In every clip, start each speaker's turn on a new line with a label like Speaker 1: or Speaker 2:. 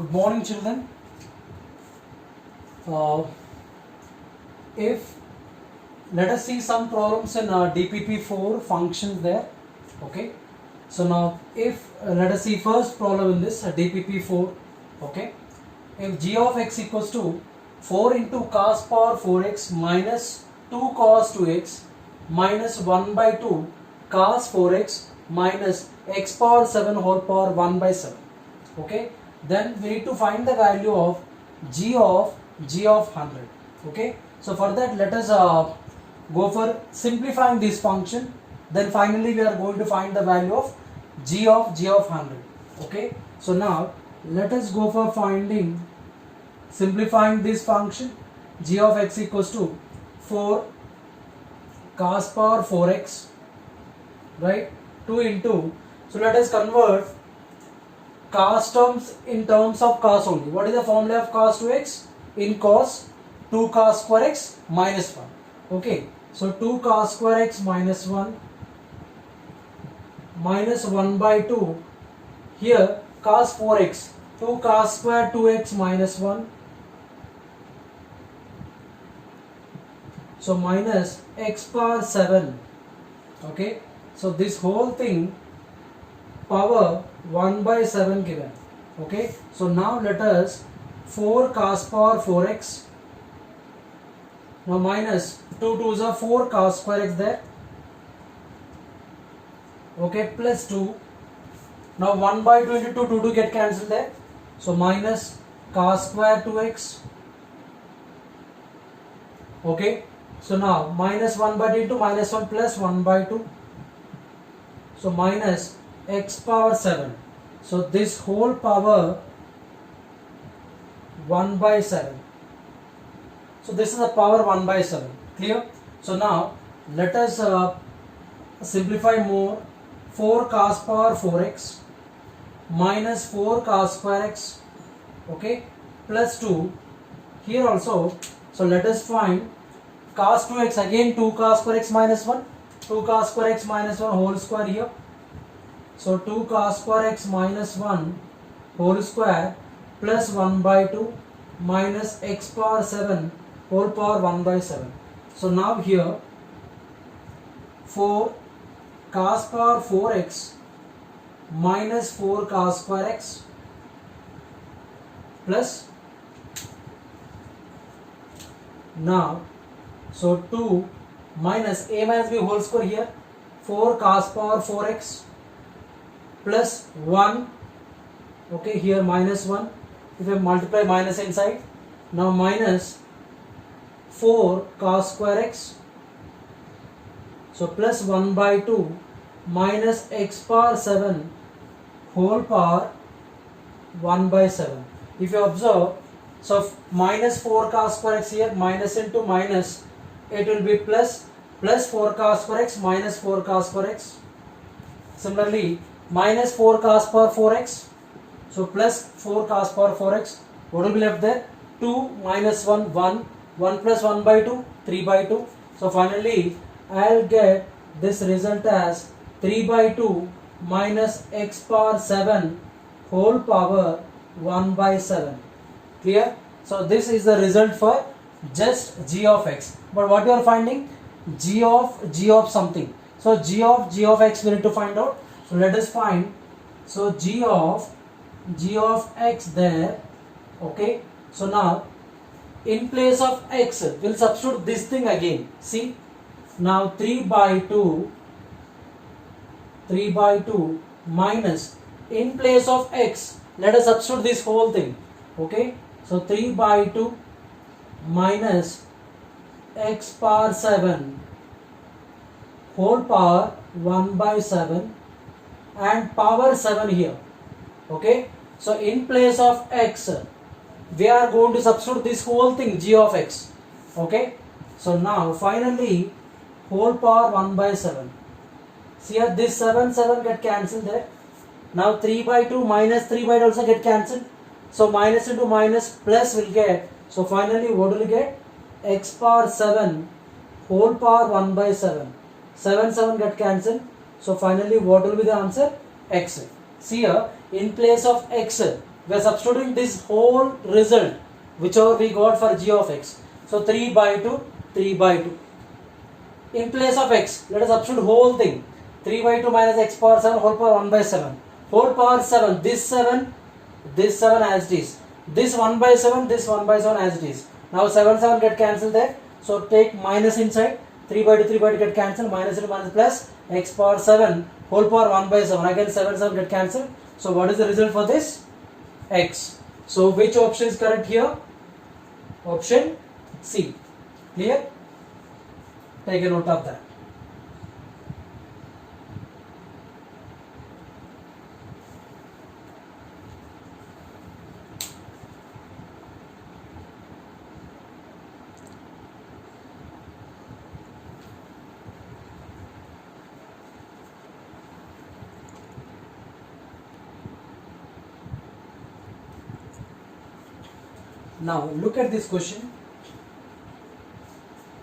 Speaker 1: Good morning, children. Uh, if let us see some problems in DPP4 functions there. Okay. So now, if let us see first problem in this DPP4. Okay. If g of x equals to 4 into cos power 4x minus 2 cos 2x minus 1 by 2 cos 4x minus x power 7 whole power 1 by 7. Okay. Then we need to find the value of g of 100. Okay. So for that, let us go for simplifying this function. Then finally we are going to find the value of g of 100. Okay. So now let us go for simplifying this function. G of x equals to 4 cos power 4x, right, 2 into, so let us convert cos terms in terms of cos only. What is the formula of cos 2x? In cos, 2 cos square x minus 1. Okay, so 2 cos square x minus 1 minus 1 by 2. Here cos 4x, 2 cos square 2x minus 1. So minus x power 7. Okay, so this whole thing power 1 by 7 given. Okay, so now let us 4 cos power 4x. Now minus 2 2s are 4 cos square x there. Okay, plus 2. Now 1 by 2 into 2, 2 get cancelled there. So minus cos square 2x. Okay, so now minus 1 by 2 into minus 1 plus 1 by 2. So minus x power 7. So this whole power 1 by 7. So this is the power 1 by 7. Clear? So now let us simplify more. 4 cos power 4x minus 4 cos square x, okay, plus 2 here also. So let us find cos 2x, again 2 cos square x minus 1, 2 cos square x minus 1 whole square here. So 2 cos square x minus 1 whole square plus 1 by 2 minus x power 7 whole power 1 by 7. So now here 4 cos power 4x minus 4 cos square x plus, now so 2 minus a minus b whole square here, 4 cos power 4x plus 1, okay, here minus 1, if I multiply minus inside, now minus 4 cos square x, so plus 1 by 2 minus x power 7 whole power 1 by 7. If you observe, so minus 4 cos square x here, minus into minus, it will be plus 4 cos square x minus 4 cos square x. Similarly, minus 4 cos power 4x, so plus 4 cos power 4x, what will be left there? 2 minus 1, 1, 1 plus 1 by 2, 3 by 2. So finally, I'll get this result as 3 by 2 minus x power 7 whole power 1 by 7. Clear? So this is the result for just g of x. But what you are finding? G of something. So g of x we need to find out. So let us find. So g of x there. Okay. So now in place of x we'll substitute this thing again. See, now 3 by 2 minus, in place of x let us substitute this whole thing. Okay, so 3 by 2 minus x power 7 whole power 1 by 7 and power 7 here. Okay, so in place of x we are going to substitute this whole thing, g of x. Okay, so now finally whole power 1 by 7. See here, this 7 get cancelled there. Now 3 by 2 minus 3 by 2 also get cancelled. So minus into minus plus will get. So finally what will get? X power 7 whole power 1 by 7. 7 get cancelled. So finally what will be the answer? X. See here, in place of x we are substituting this whole result whichever we got for g of x. So 3 by 2, 3 by 2. In place of x, let us substitute whole thing. 3 by 2 minus x power 7 whole power 1 by 7. Whole power 7, this 7 as it is. This 1 by 7, this 1 by 7 as it is. Now 7 get cancelled there. So take minus inside. 3 by 2 get cancelled. Minus into minus plus x power 7 whole power 1 by 7. Again 7 get cancelled. So what is the result for this? X. So which option is correct here? Option C. Clear? Take a note of that. Now look at this question.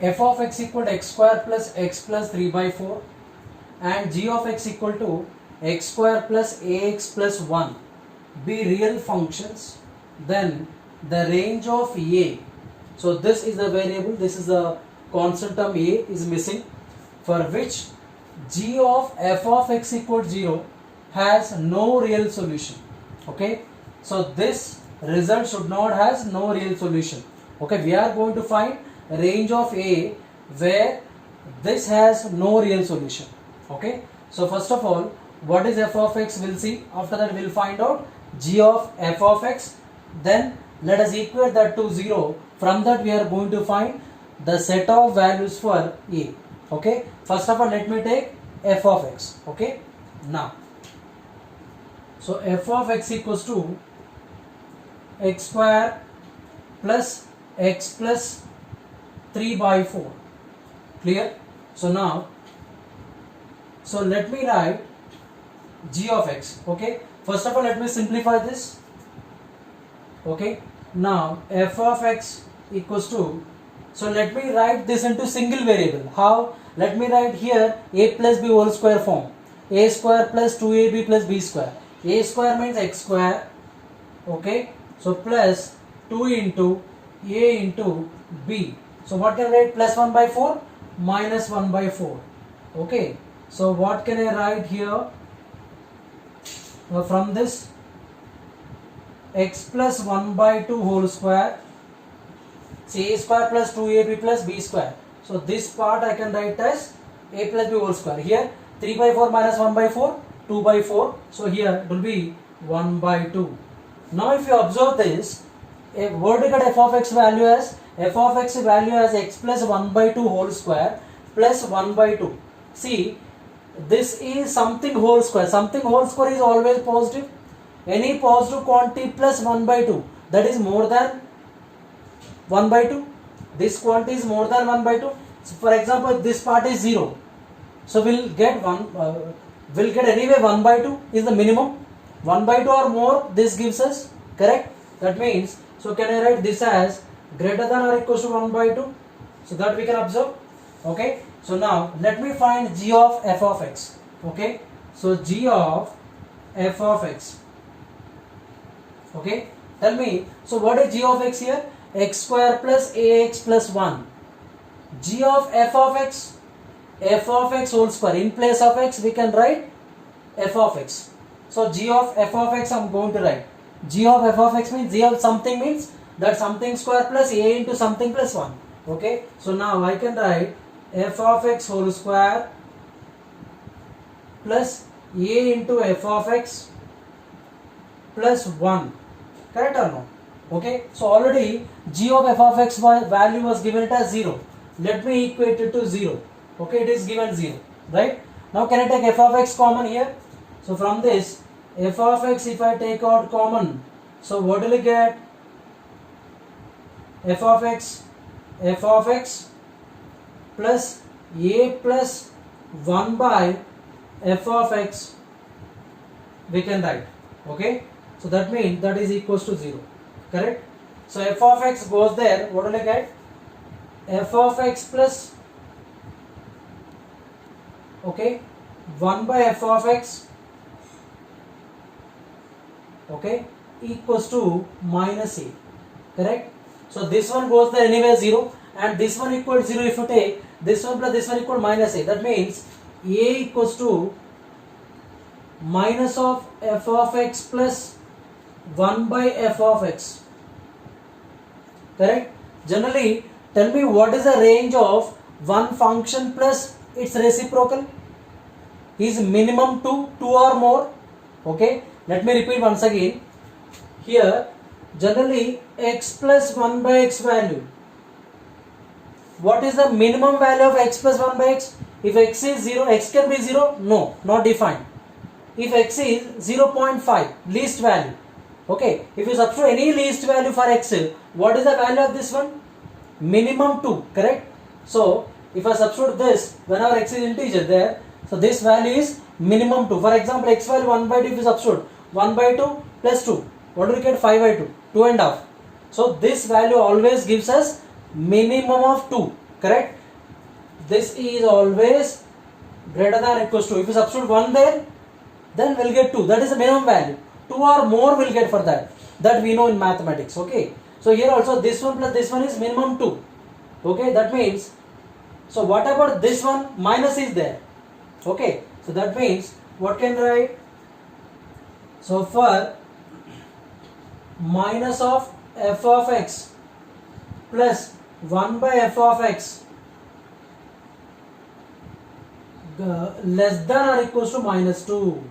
Speaker 1: F of x equal to x square plus x plus 3 by 4 and g of x equal to x square plus ax plus 1 be real functions, then the range of a, so this is the variable, this is the constant term a is missing, for which g of f of x equal to 0 has no real solution. Okay, so this result should not has no real solution. Okay, we are going to find range of a where this has no real solution. Okay, so first of all, what is f of x we'll see. After that we'll find out g of f of x. Then let us equate that to 0. From that we are going to find the set of values for a. Okay, first of all let me take f of x. Okay, now so f of x equals to x square plus x plus 3 by 4. Clear? So now, so let me write g of x. Okay, first of all let me simplify this. Okay, now f of x equals to, so let me write this into single variable. How? Let me write here a plus b whole square form. A square plus 2ab plus b square. A square means x square. Okay, so plus 2 into a into b. So what can I write? Plus 1 by 4 minus 1 by 4. Okay, so what can I write here? From this, x plus 1 by 2 whole square, say a square plus 2ab plus b square. So this part I can write as a plus b whole square. Here 3 by 4 minus 1 by 4, 2 by 4. So here it will be 1 by 2. Now if you observe this, what do you get f of x value as? F of x value as x plus 1 by 2 whole square plus 1 by 2. See, this is something whole square. Something whole square is always positive. Any positive quantity plus 1 by 2, that is more than 1 by 2. This quantity is more than 1 by 2. So for example, this part is 0. So we'll get anyway 1 by 2 is the minimum. 1 by 2 or more, this gives us, correct? That means, so can I write this as greater than or equals to 1 by 2? So that we can observe. Okay, so now let me find g of f of x. Okay, so g of f of x. Okay, tell me, so what is g of x here? X square plus ax plus 1. G of f of x whole square. In place of x we can write f of x. So g of f of x I am going to write. G of f of x means g of something means that something square plus a into something plus 1. Okay, so now I can write f of x whole square plus a into f of x plus 1. Correct or no? Okay, so already g of f of x value was given it as 0. Let me equate it to 0. Okay, it is given 0. Right? Now can I take f of x common here? So from this, f of x if I take out common, so what will I get? F of x plus a plus 1 by f of x we can write. Okay, so that means that is equals to 0. Correct? So f of x goes there, what will I get? F of x plus, okay, 1 by f of x, okay, equals to minus a. Correct? So this one goes there anywhere 0, and this one equal to 0 if you take this one plus this one equal minus a. That means a equals to minus of f of x plus 1 by f of x. Correct? Generally, tell me what is the range of one function plus its reciprocal? Is minimum 2 or more? Okay, let me repeat once again. Here, generally x plus 1 by x value. What is the minimum value of x plus 1 by x? If x is 0, x can be 0? No, not defined. If x is 0.5, least value. Okay, if you substitute any least value for x, what is the value of this one? Minimum 2, correct? So, if I substitute this, whenever x is integer there, so this value is minimum 2. For example, x value 1 by 2, if you substitute 1 by 2 plus 2, what do we get? 5 by 2, 2 and a half. So, this value always gives us minimum of 2, correct? This is always greater than or equals to. If you substitute 1 there, then we'll get 2. That is the minimum value. 2 or more we'll get for that. That we know in mathematics. Okay. So here also this one plus this one is minimum 2. Okay. That means, so what about this one? Minus is there. Okay. So that means what can write? So for minus of f of x plus 1 by f of x less than or equals to minus 2,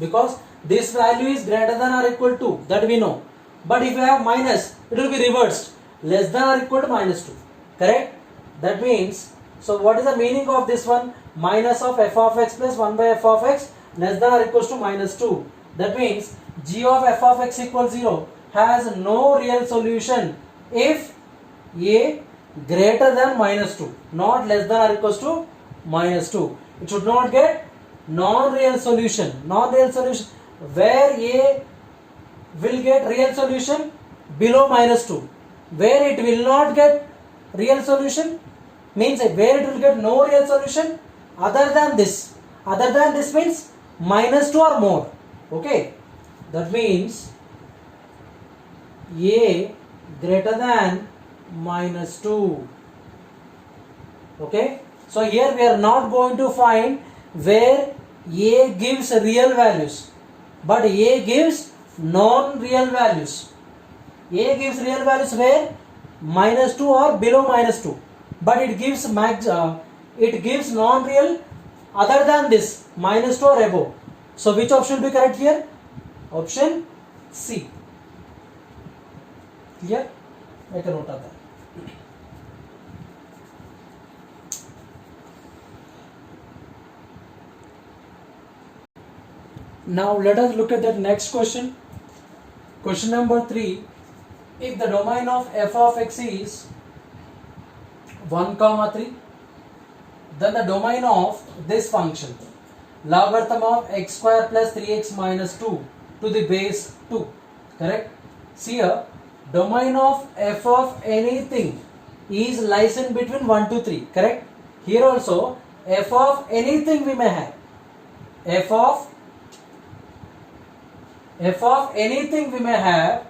Speaker 1: because this value is greater than or equal to, that we know. But if you have minus, it will be reversed, less than or equal to minus 2, correct? That means, so what is the meaning of this one? Minus of f of x plus 1 by f of x less than or equals to minus 2. That means g of f of x equals 0 has no real solution if a greater than minus 2, not less than or equals to minus 2. It should not get non-real solution. Non-real solution where a will get real solution below minus 2. Where it will not get real solution means where it will get no real solution other than this. Other than this means minus 2 or more. Okay. That means a greater than minus 2. Okay. So here we are not going to find where a gives real values, but a gives non-real values. A gives real values where minus 2 or below minus 2, but it gives it gives non-real other than this minus 2 or above. So which option will be correct here? Option C. Clear? Make a note of that. Now let us look at that next question. Question number 3. If the domain of f of x is 1, 3, then the domain of this function logarithm of x square plus 3x minus 2 to the base 2, correct? See here, domain of f of anything is lies in between 1 to 3, correct? Here also f of anything we may have. F of anything we may have.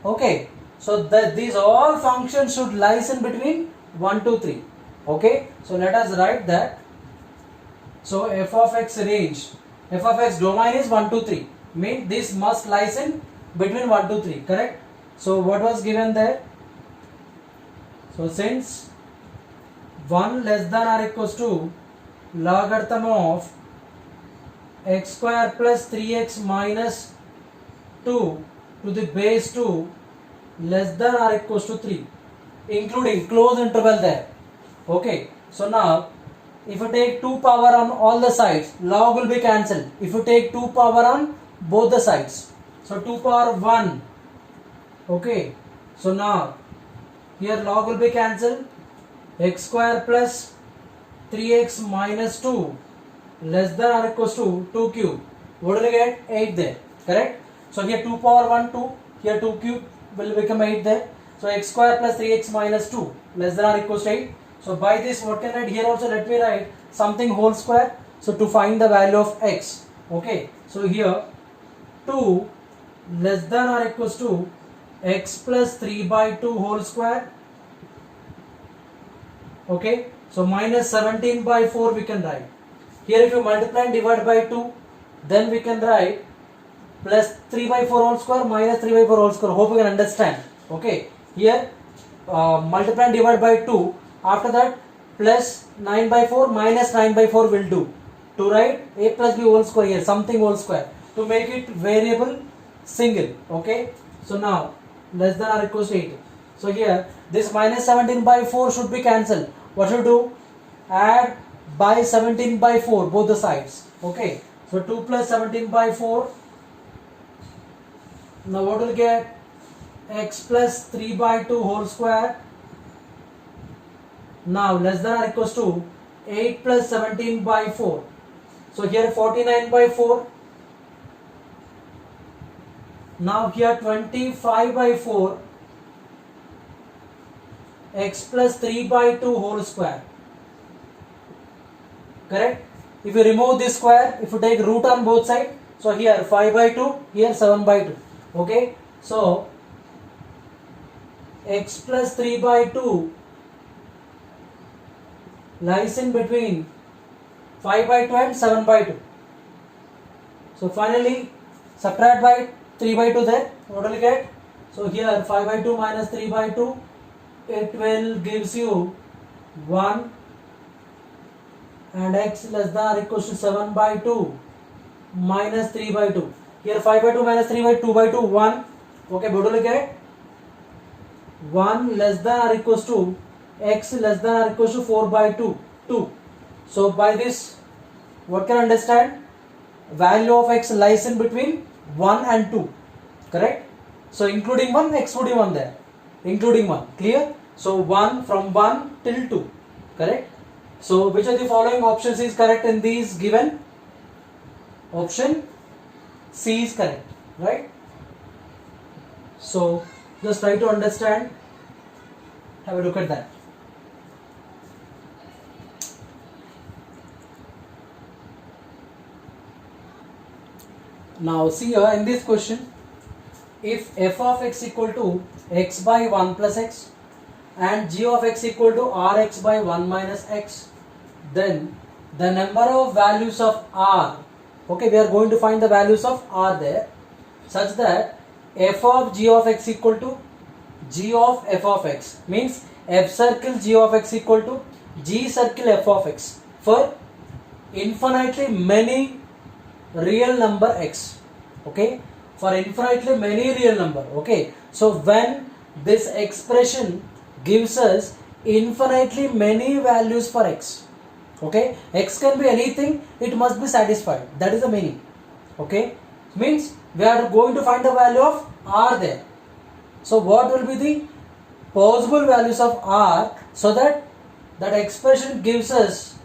Speaker 1: Okay, so these all functions should lies in between 1 to 3. Okay, so let us write that. So f of x range, f of x domain is 1 to 3, means this must lies in between 1 to 3, correct? So what was given there? So since 1 less than or equals to logarithm of x square plus 3x minus 2 to the base 2 less than or equals to 3, including close interval there. Okay, so now if you take 2 power on all the sides, log will be cancelled. If you take 2 power on both the sides, so 2 power 1. Okay, so now here log will be cancelled. X square plus 3x minus 2 less than or equals to 2 cube. What will you get? 8 there, correct? So here 2 power 1, 2, here 2 cube will become 8 there. So x square plus 3x minus 2 less than or equals to 8. So by this what can I write? Here also let me write something whole square. So to find the value of x. Okay, so here 2 less than or equals to x plus 3 by 2 whole square. Okay, so minus 17 by 4 we can write. Here if you multiply and divide by 2, then we can write plus 3 by 4 whole square minus 3 by 4 whole square. Hope you can understand. Okay, here multiply and divide by 2. After that plus 9 by 4 minus 9 by 4 will do. To write a plus b whole square here, something whole square, to make it variable single. Okay, so now less than or equals to 8. So here this minus 17 by 4 should be cancelled. What should do? Add by 17 by 4 both the sides. Okay, so 2 plus 17 by 4. Now what will get? X plus 3 by 2 whole square. Now less than or equals to 8 plus 17 by 4. So here 49 by 4. Now here 25 by 4. X plus 3 by 2 whole square. Correct? If you remove this square, if you take root on both sides, so here 5 by 2, here 7 by 2. Okay? So x plus 3 by 2 lies in between 5 by 2 and 7 by 2. So finally subtract by 3 by 2 there. What will you get? So here 5 by 2 minus 3 by 2, it will gives you 1, and x less than or equals to 7 by 2 minus 3 by 2. Here 5 by 2 minus 3 by 2 by 2, 1. Okay, what will you get? 1 less than or equals to x less than or equals to 4 by 2, 2. So by this, what can I understand? Value of x lies in between 1 and 2. Correct? So including 1, excluding 1 there. Including 1. Clear? So 1 from 1 till 2. Correct? So which of the following options is correct in these given? Option C is correct. Right? So just try to understand. Have a look at that. Now see here in this question, if f of x equal to x by 1 plus x and g of x equal to rx by 1 minus x, then the number of values of r, okay, we are going to find the values of r there, such that f of g of x equal to g of f of x, means f circle g of x equal to g circle f of x for infinitely many real number x. Okay, for infinitely many real number. Okay, so when this expression gives us infinitely many values for x, okay, x can be anything, it must be satisfied. That is the meaning. Okay, means we are going to find the value of r there. So what will be the possible values of r, so that that expression gives us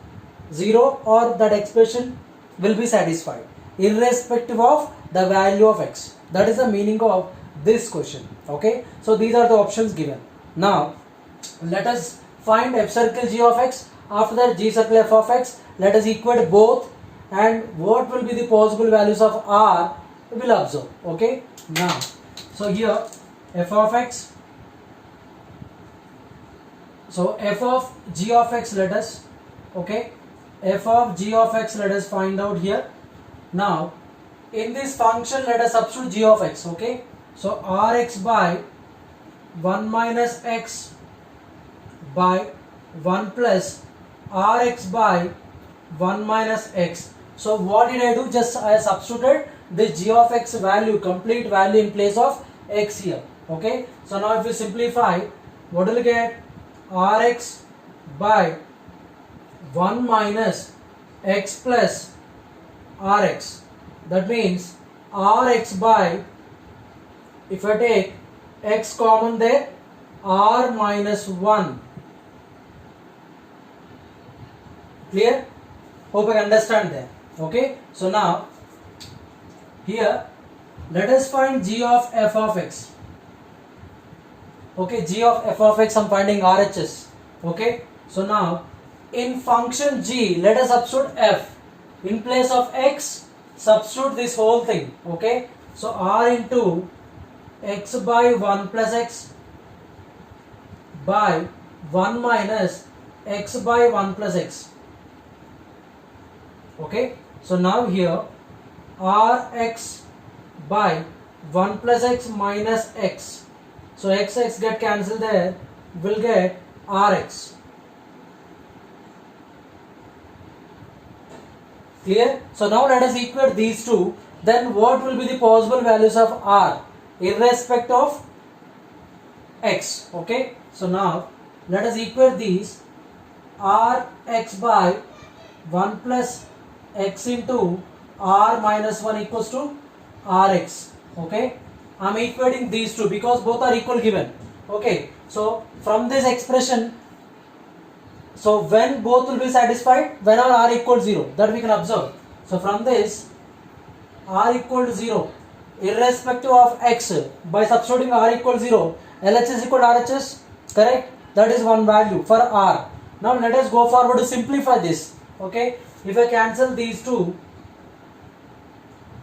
Speaker 1: 0 or that expression will be satisfied irrespective of the value of x. That is the meaning of this question. Okay, so these are the options given. Now let us find f circle g of x. After that g circle f of x. Let us equate both, and what will be the possible values of r we will observe. Okay, now so here f of x, so f of g of x, let us, okay, f of g of x, let us find out here. Now in this function let us substitute g of x. Okay, so rx by 1 minus x by 1 plus rx by 1 minus x. So what did I do? Just I substituted the g of x value, complete value, in place of x here. Okay, so now if we simplify, what will we get? Rx by 1 minus x plus rx. That means rx by, if I take x common there, r minus 1. Clear? Hope I understand that. Okay, so now here let us find g of f of x. Okay, g of f of x, I am finding RHS. Okay, so now in function g, let us substitute f. In place of x, substitute this whole thing. Okay, So r into x by 1 plus x by 1 minus x by 1 plus x. Okay, so now here rx by 1 plus x minus x. So x get cancelled there, will get rx. Clear? So now let us equate these two. Then what will be the possible values of r irrespective of x? Okay, so now let us equate these. Rx by 1 plus x into r minus 1 equals to rx. Okay, I am equating these two because both are equal given. Okay, so from this expression, so when both will be satisfied, whenever r equals 0, that we can observe. So from this, r equal to 0 irrespective of x, by substituting r equals 0, LHS equal to RHS, correct? That is one value for r. Now let us go forward to simplify this. Okay, if I cancel these two,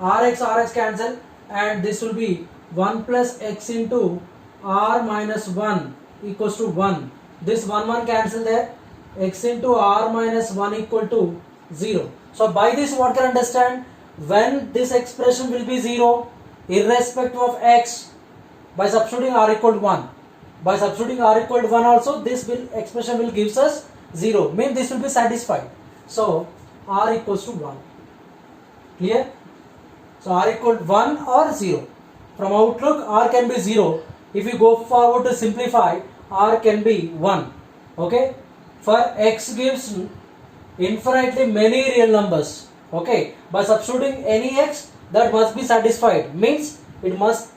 Speaker 1: rx cancel, and this will be 1 plus x into r minus 1 equals to 1. This 1 cancel there, x into r minus 1 equal to 0. So by this what can understand? When this expression will be 0 irrespective of x, by substituting r equal to 1. By substituting r equal to 1 also, this expression will gives us 0. Means this will be satisfied. So r equals to 1. Clear? So r equal to 1 or 0. From outlook, r can be 0. If you go forward to simplify, r can be 1. Okay? For x gives infinitely many real numbers. Okay? By substituting any x, that must be satisfied. Means it must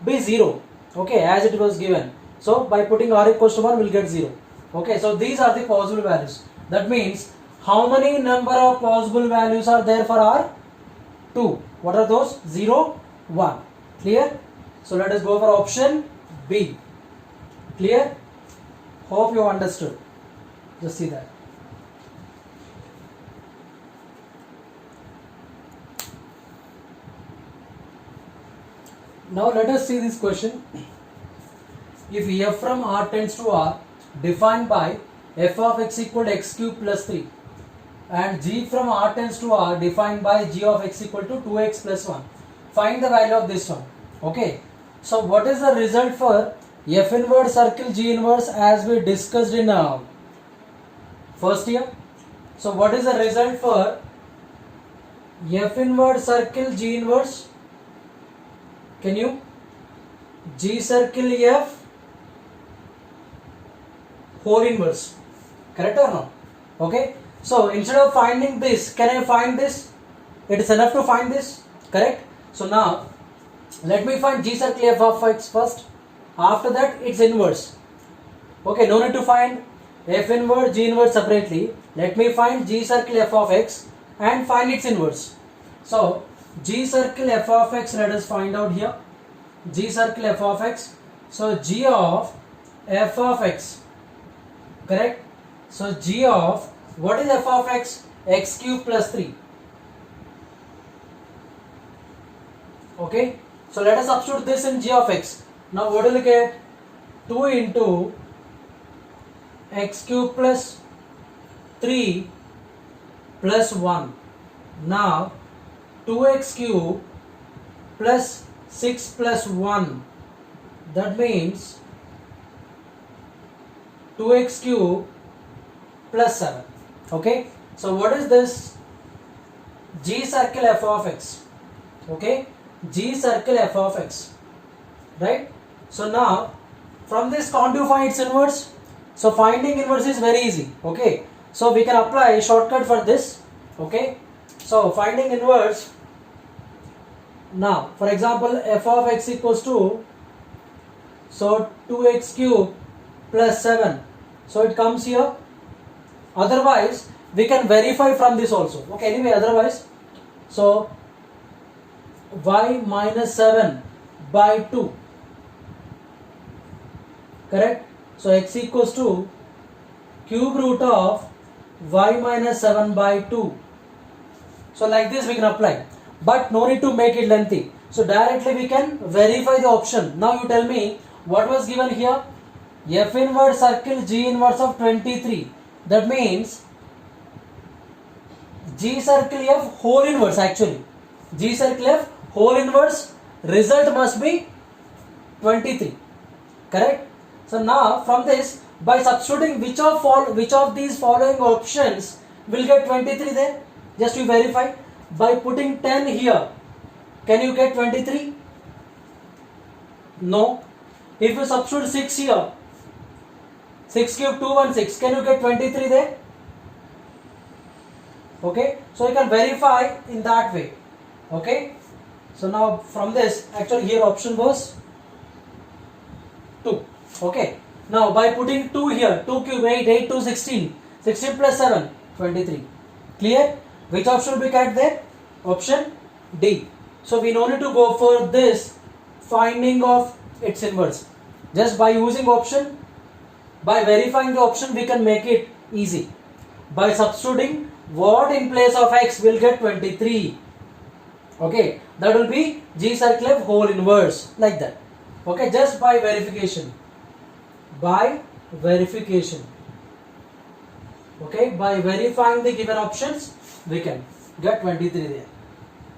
Speaker 1: be 0. Okay? As it was given. So by putting r equals to 1, we will get 0. Okay? So these are the possible values. That means how many number of possible values are there for r? 2. What are those? 0, 1. Clear? So let us go for option B. Clear? Hope you understood. Just see that. Now let us see this question. If f from r tends to r defined by f of x equal to x cube plus 3 and g from r tends to r defined by g of x equal to 2x plus 1. Find the value of this one. Okay. So what is the result for f inverse circle g inverse as we discussed in first year? So what is the result for f inverse circle g inverse? Can you? G circle f whole inverse. Correct or no? Okay. So instead of finding this, can I find this? It is enough to find this. Correct? So now let me find g circle f of x first. After that its inverse. Okay, no need to find f inverse g inverse separately. Let me find g circle f of x and find its inverse. So g circle f of x, let us find out here. G circle f of x. So g of f of x. Correct? So g of, what is f of x? X cube plus 3. Okay. So let us substitute this in g of x. Now what will you get? 2 into x cube plus 3 plus 1. Now 2x cube plus 6 plus 1. That means 2x cube plus 7. Okay. So what is this? G circle f of x. Okay. G circle f of x. Right. So now from this can't you find its inverse? So finding inverse is very easy. Okay. So we can apply a shortcut for this. Okay. So finding inverse. Now for example f of x equals to, so 2x cube plus 7. So it comes here. Otherwise we can verify from this also. Okay, anyway, otherwise, so y minus 7 by 2. Correct? So x equals to cube root of y minus 7 by 2. So like this we can apply. But no need to make it lengthy. So directly we can verify the option. Now you tell me what was given here. F inverse circle G inverse of 23. That means G circle F whole inverse actually. G circle F whole inverse result must be 23. Correct? So now from this, by substituting which of these following options will get 23 there? Just you verify. By putting 10 here, can you get 23? No. If you substitute 6 here, 6 cube 216, can you get 23 there? Okay, so you can verify in that way. Okay, so now from this, actually here option was 2. Okay, now by putting 2 here, 2 cube 8, 8 2 16, 16 plus 7, 23. Clear? Which option will be correct there? Option D. So we no need to go for this finding of its inverse. Just by using option, by verifying the option, we can make it easy. By substituting what in place of x will get 23. Okay, that will be G circle F whole inverse, like that. Okay, just by verification. By verification. Okay, by verifying the given options, we can get 23 there.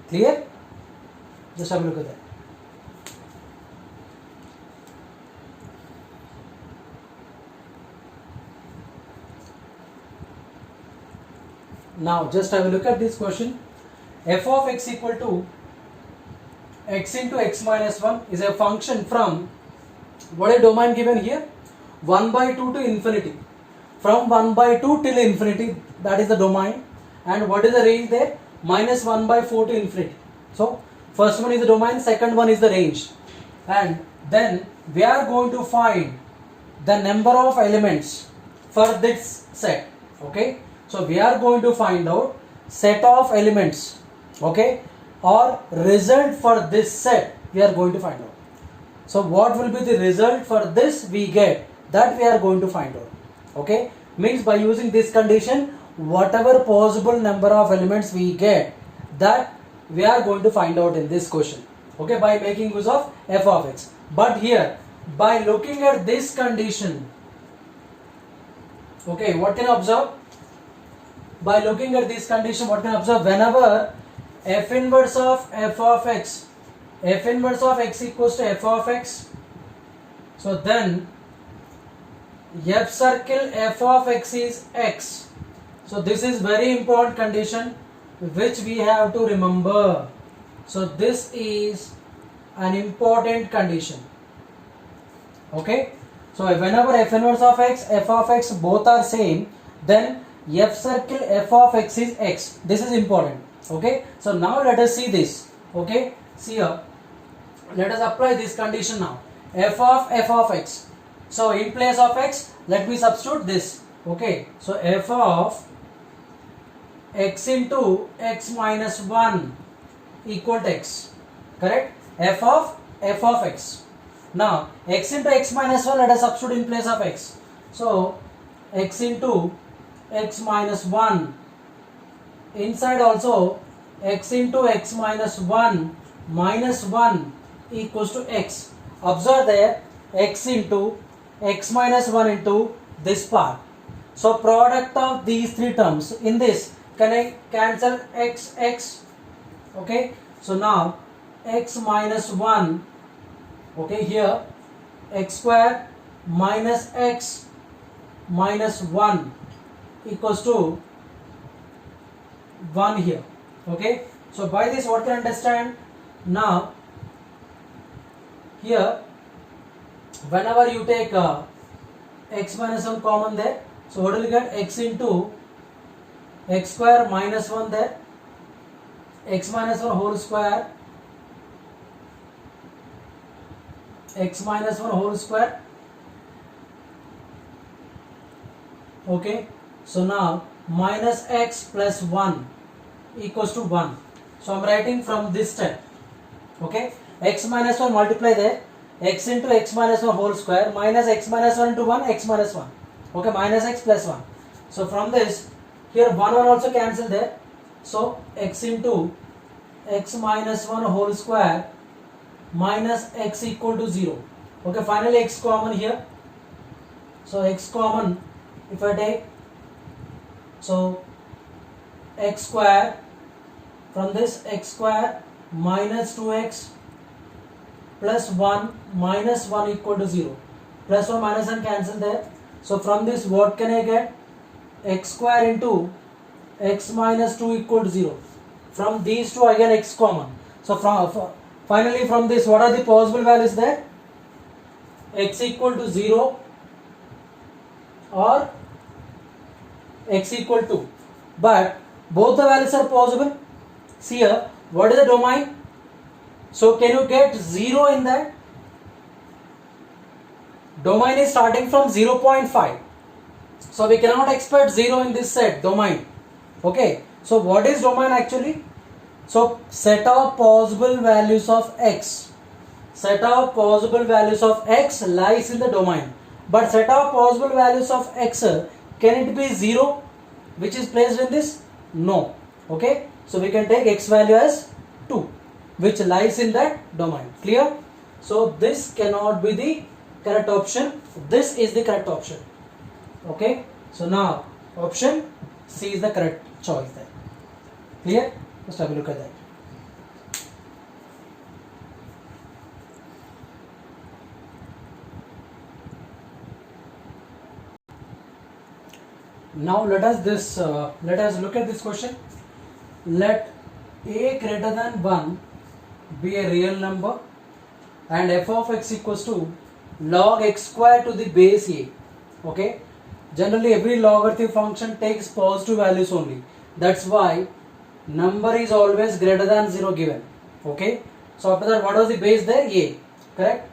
Speaker 1: Clear? Just have a look at that. Now just have a look at this question. F of x equal to x into x minus 1 is a function from, what is domain given here? 1 by 2 to infinity. From 1 by 2 till infinity, that is the domain. And what is the range there? Minus 1 by 4 to infinity. So first one is the domain, second one is the range. And then we are going to find the number of elements for this set. Okay, so we are going to find out set of elements, okay, or result for this set we are going to find out. So what will be the result for this we get, that we are going to find out. Okay, means by using this condition, whatever possible number of elements we get, that we are going to find out in this question. Okay, by making use of f of x. But here, by looking at this condition, okay, what can you observe? By looking at this condition, what can you observe? Whenever f inverse of f of x, f inverse of x equals to f of x, so then f circle f of x is x. So this is very important condition which we have to remember. So this is an important condition. Okay, so whenever f inverse of x, f of x both are same, then f circle f of x is x. This is important. Okay, so now let us see this. Okay, see here, let us apply this condition now. F of x. So in place of x, let me substitute this. Okay, so f of x into x minus 1 equal to x. Correct? F of x. Now x into x minus 1, let us substitute in place of x. So x into x minus 1, inside also x into x minus 1 minus 1 equals to x. Observe there, x into x minus 1 into this part. So product of these three terms, in this can I cancel x? Okay, so now x minus 1, okay, here x square minus x minus 1 equals to 1 here. Okay, so by this what can I understand? Now here whenever you take x minus 1 common there, so what will you get? X into x square minus 1 there, x minus 1 whole square, x minus 1 whole square. Okay, so now minus x plus 1 equals to 1. So I am writing from this step. Okay, x minus 1 multiply there, x into x minus 1 whole square minus x minus 1 into 1, x minus 1. Okay, minus x plus 1. So from this, here 1 also cancel there. So x into x minus 1 whole square minus x equal to 0. Okay, finally x common here. So x common, if I take, so x square, from this x square minus 2x plus 1 minus 1 equal to 0. Plus 1 minus 1 cancel there. So from this what can I get? X square into x minus 2 equal to 0. From these two I get x common. So finally from this what are the possible values there? X equal to 0 or x equal to. But both the values are possible. See here, what is the domain? So can you get 0 in that? Domain is starting from 0.5. So we cannot expect 0 in this set domain. Okay. So what is domain actually? So set of possible values of x. Set of possible values of x lies in the domain. But set of possible values of x, can it be 0 which is placed in this? No. Okay. So we can take x value as 2 which lies in that domain. Clear? So this cannot be the correct option. This is the correct option. Okay. So now option C is the correct choice there. Clear? Let's have a look at that. Now let us look at this question. Let a greater than 1 be a real number and f of x equals to log x square to the base a. Okay. Generally every logarithm function takes positive values only. That's why number is always greater than 0 given. Okay. So after that what was the base there? A. Correct.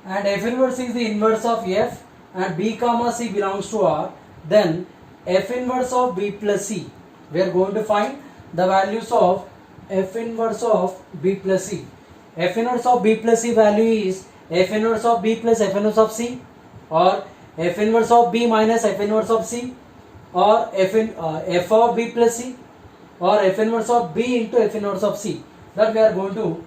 Speaker 1: And f inverse is the inverse of f and b comma c belongs to R. Then f inverse of b plus c. We are going to find the values of f inverse of b plus c. F inverse of b plus c value is f inverse of b plus f inverse of c, or f inverse of b minus f inverse of c, or f of b plus c, or f inverse of b into f inverse of c. That we are going to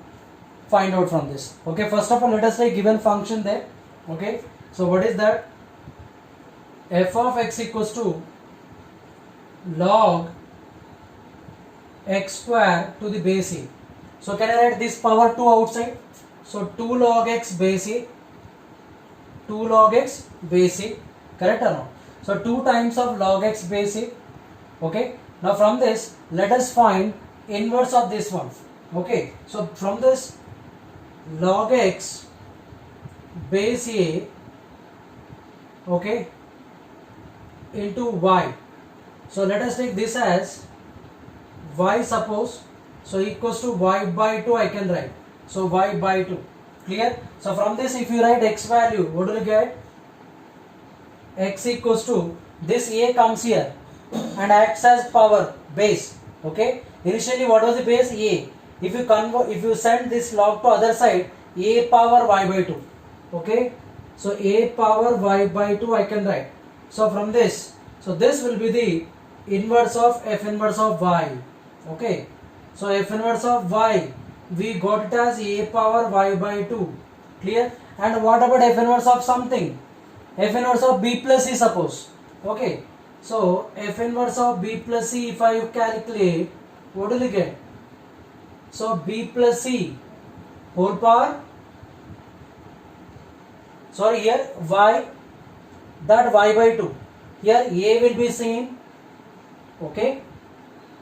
Speaker 1: find out from this. Okay, first of all let us take given function there. Okay, so what is that? F of x equals to log x square to the base a. So can I write this power 2 outside? So 2 log x base a, 2 log x base a, correct or not? So 2 times of log x base a. Okay. Now from this let us find inverse of this one. Okay. So from this log x base a, okay, into y. So let us take this as y, suppose, so equals to y by 2 I can write. So y by 2. Clear? So from this if you write x value, what will you get? X equals to, this a comes here and acts as power base. Okay. Initially what was the base? A. If you send this log to other side, a power y by 2. Okay. So a power y by 2 I can write. So from this, so this will be the inverse of f inverse of y. Okay. So f inverse of y, we got it as a power y by 2. Clear? And what about f inverse of something? F inverse of b plus c, suppose. Okay. So f inverse of b plus c, if I calculate, what will you get? So b plus c whole power, sorry, here y, that y by 2. Here a will be same. Okay.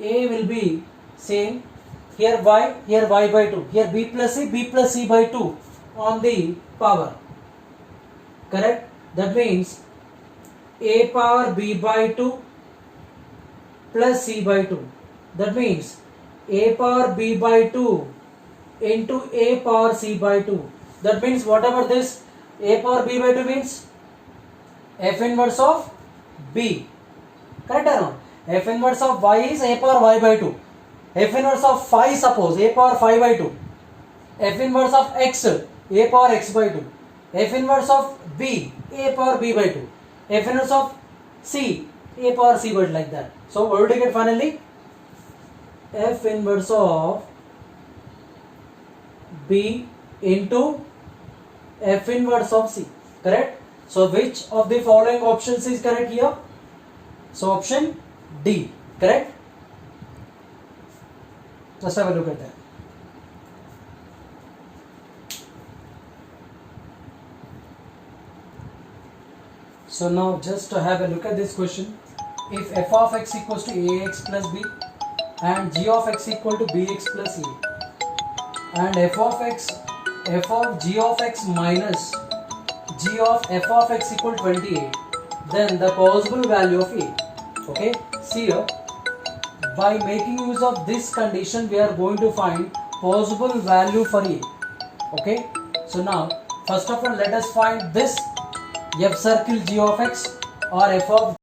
Speaker 1: A will be same. Here y by 2. Here b plus c by 2 on the power. Correct? That means a power b by 2 plus c by 2. That means a power b by 2 into a power c by 2. That means whatever this a power b by 2 means f inverse of b. Correct or not? F inverse of y is a power y by 2. F inverse of phi, suppose a power phi by 2. F inverse of x, a power x by 2. F inverse of b, a power b by 2. F inverse of c, a power c by 2, like that. So what do you get finally? F inverse of b into f inverse of c. Correct? So which of the following options is correct here? So option D. Correct? Just have a look at that. So now just have a look at this question. If f of x equals to ax plus b and g of x equal to bx plus a and f of g of x minus g of f of x equal 28, then the possible value of a. Okay, see here, by making use of this condition we are going to find possible value for a. Okay, so now first of all let us find this f circle g of x or f of